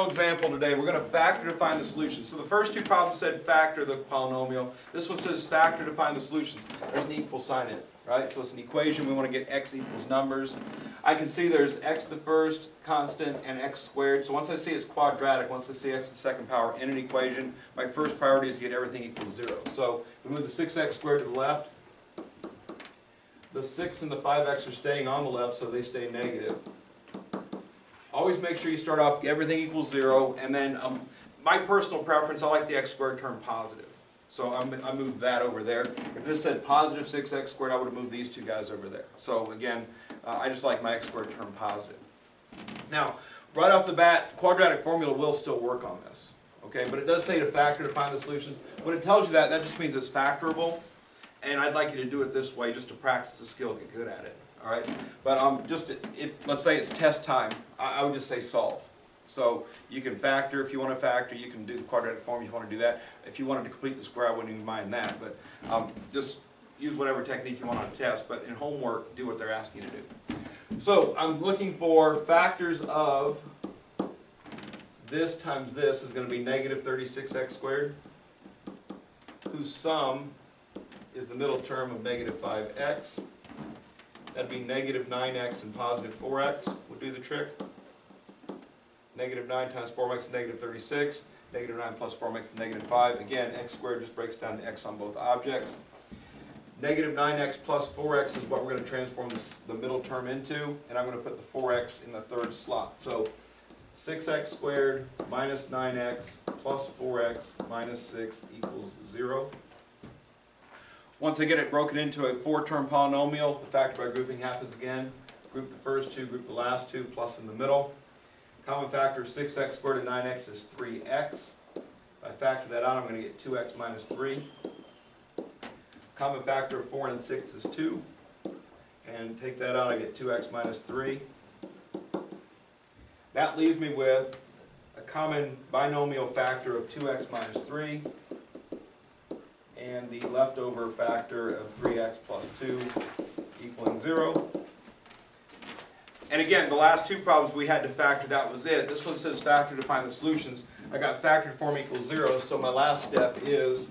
final example today. We're going to factor to find the solution. So the first two problems said factor the polynomial. This one says factor to find the solutions. There's an equal sign in it, right? So it's an equation. We want to get x equals numbers. I can see there's x to the first constant and x squared. So once I see it's quadratic, once I see x to the second power in an equation, my first priority is to get everything equals 0. So we move the 6x squared to the left. The 6 and the 5x are staying on the left, so they stay negative. Always make sure you start off everything equals 0, and then my personal preference, I like the x squared term positive. So I moved that over there. If this said positive 6x squared, I would have moved these two guys over there. So again, I just like my x squared term positive. Now, right off the bat, quadratic formula will still work on this. Okay, but it does say to factor to find the solutions. When it tells you that, that just means it's factorable. And I'd like you to do it this way just to practice the skill, get good at it. All right, but let's say it's test time. I would just say solve. So you can factor if you want to factor. You can do the quadratic form if you want to do that. If you wanted to complete the square, I wouldn't even mind that. But just use whatever technique you want on a test. But in homework, do what they're asking you to do. So I'm looking for factors of this times this is going to be negative 36x squared, whose sum is the middle term of negative 5x. That'd be negative 9x and positive 4x would do the trick. Negative 9 times 4x is negative 36. Negative 9 plus 4 makes negative 5. Again, x squared just breaks down to x on both objects. Negative 9x plus 4x is what we're going to transform the middle term into, and I'm going to put the 4x in the third slot. So 6x squared minus 9x plus 4x minus 6 equals 0. Once I get it broken into a 4-term polynomial, the factor by grouping happens again. Group the first two, group the last two, plus in the middle. Common factor of 6x squared and 9x is 3x. If I factor that out, I'm going to get 2x minus 3. Common factor of 4 and 6 is 2. And take that out, I get 2x minus 3. That leaves me with a common binomial factor of 2x minus 3. And the leftover factor of 3x plus 2 equaling 0. And again, the last two problems we had to factor, that was it. This one says factor to find the solutions. I got factor form equals 0, so my last step is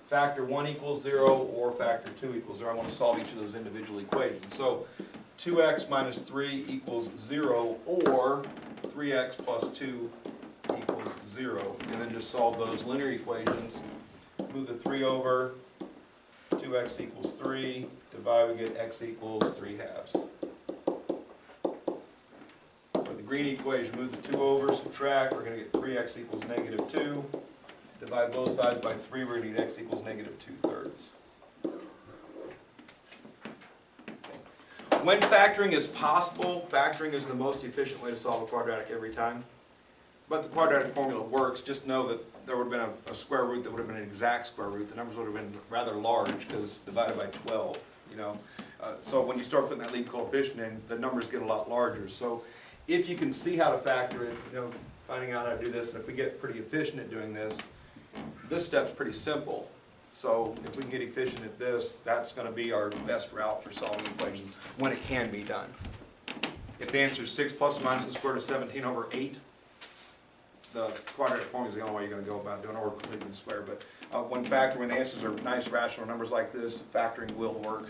factor 1 equals 0 or factor 2 equals 0. I want to solve each of those individual equations. So 2x minus 3 equals 0 or 3x plus 2 equals 0. And then just solve those linear equations. Move the 3 over, 2x equals 3, divide, we get x equals 3 halves. For the green equation, move the 2 over, subtract, we're going to get 3x equals negative 2. Divide both sides by 3, we're going to get x equals negative 2/3. When factoring is possible, factoring is the most efficient way to solve a quadratic every time. But the quadratic formula works. Just know that there would have been a square root that would have been an exact square root. The numbers would have been rather large because divided by 12, you know. So when you start putting that lead coefficient in, the numbers get a lot larger. So if you can see how to factor it, you know, finding out how to do this, and if we get pretty efficient at doing this, this step's pretty simple. So if we can get efficient at this, that's going to be our best route for solving equations when it can be done. If the answer is 6 plus or minus the square root of 17 over 8, the quadratic formula is the only way you're going to go about doing it, or completing the square. But when the answers are nice rational numbers like this, factoring will work.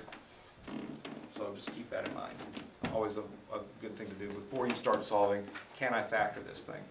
So just keep that in mind. Always a good thing to do before you start solving. Can I factor this thing?